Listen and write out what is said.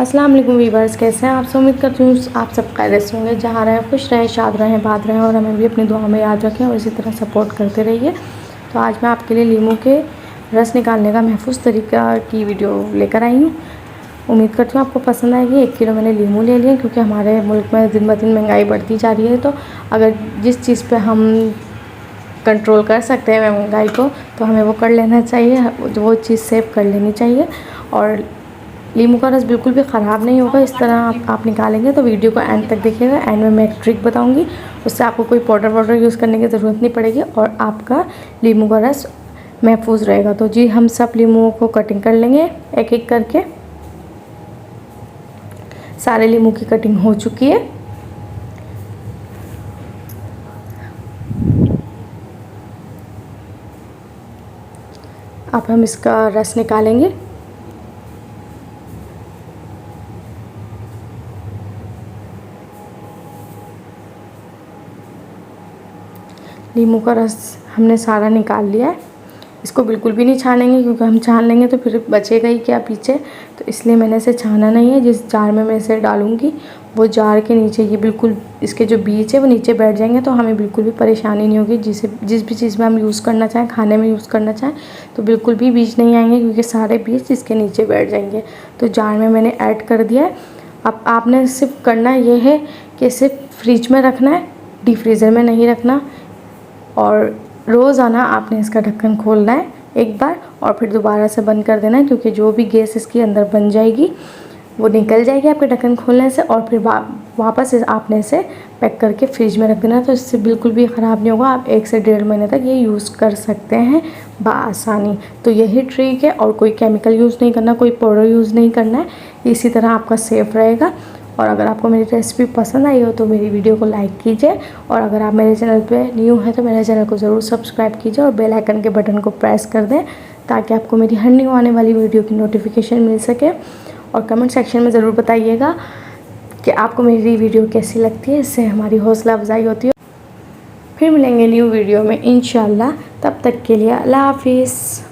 अस्सलाम वालेकुम वीवर्स, कैसे हैं आप सब। उम्मीद करती हूँ आप सब खैरियत से होंगे। जहाँ रहें खुश रहें, शाद रहें, बात रहें और हमें भी अपनी दुआ में याद रखें और इसी तरह सपोर्ट करते रहिए। तो आज मैं आपके लिए लीमू के रस निकालने का महफूज तरीका की वीडियो लेकर आई हूँ। उम्मीद करती हूँ आपको पसंद आएगी। 1 किलो मैंने लीमू ले लिए क्योंकि हमारे मुल्क में दिन ब दिन महंगाई बढ़ती जा रही है। तो अगर जिस चीज़ पर हम कंट्रोल कर सकते हैं महंगाई को, तो हमें वो कर लेना चाहिए, वो चीज़ सेव कर लेनी चाहिए। और लीमू का रस बिल्कुल भी ख़राब नहीं होगा। इस तरह आप निकालेंगे तो वीडियो को एंड तक देखिएगा। एंड में मैं एक ट्रिक बताऊंगी, उससे आपको कोई पाउडर यूज़ करने की ज़रूरत नहीं पड़ेगी और आपका लीमू का रस महफूज रहेगा। तो जी हम सब लीमुओं को कटिंग कर लेंगे एक एक करके। सारे लीमू की कटिंग हो चुकी है। अब हम इसका रस निकालेंगे। लीमू का रस हमने सारा निकाल लिया है। इसको बिल्कुल भी नहीं छानेंगे क्योंकि हम छान लेंगे तो फिर बचेगा ही क्या पीछे, तो इसलिए मैंने इसे छाना नहीं है। जिस जार में मैं इसे डालूँगी वो जार के नीचे ये बिल्कुल इसके जो बीज है वो नीचे बैठ जाएंगे, तो हमें बिल्कुल भी परेशानी नहीं होगी। जिस भी चीज़ में हम यूज़ करना चाहें, खाने में यूज़ करना चाहें, तो बिल्कुल भी बीज नहीं आएंगे क्योंकि सारे बीज इसके नीचे बैठ जाएंगे। तो जार में मैंने ऐड कर दिया है। अब आपने सिर्फ करना ये है कि सिर्फ फ्रिज में रखना है, डीप फ्रीज़र में नहीं रखना। और रोज़ाना आपने इसका ढक्कन खोलना है एक बार और फिर दोबारा से बंद कर देना है, क्योंकि जो भी गैस इसके अंदर बन जाएगी वो निकल जाएगी आपके ढक्कन खोलने से। और फिर वापस आपने इसे पैक करके फ्रिज में रख देना, तो इससे बिल्कुल भी ख़राब नहीं होगा। आप 1 से 1.5 महीने तक ये यूज़ कर सकते हैं बआसानी। तो यही ट्रिक है, और कोई केमिकल यूज़ नहीं करना, कोई पाउडर यूज़ नहीं करना है। इसी तरह आपका सेफ़ रहेगा। और अगर आपको मेरी रेसिपी पसंद आई हो तो मेरी वीडियो को लाइक कीजिए, और अगर आप मेरे चैनल पे न्यू हैं तो मेरे चैनल को ज़रूर सब्सक्राइब कीजिए और बेल आइकन के बटन को प्रेस कर दें ताकि आपको मेरी हर न्यू आने वाली वीडियो की नोटिफिकेशन मिल सके। और कमेंट सेक्शन में ज़रूर बताइएगा कि आपको मेरी वीडियो कैसी लगती है, इससे हमारी हौसला अफजाई होती है। फिर मिलेंगे न्यू वीडियो में इंशाल्लाह। तब तक के लिए अल्लाह हाफिज़।